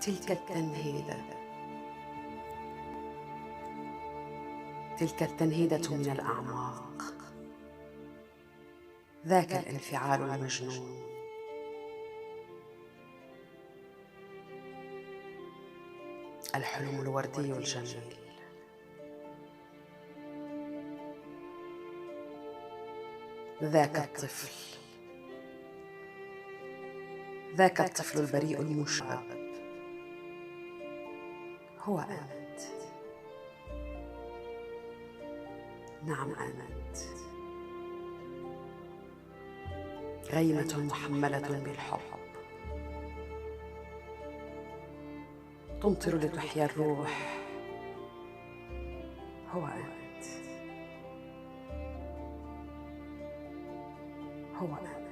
تلك التنهيدة، تلك التنهيدة من الأعماق، ذاك الانفعال المجنون، الحلم الوردي الجميل، ذاك الطفل، ذاك الطفل البريء المشرب، هو أنت. نعم أنت، غيمة محملة بالحب، تمطر لتحيا الروح، هو أنت، هو أنت.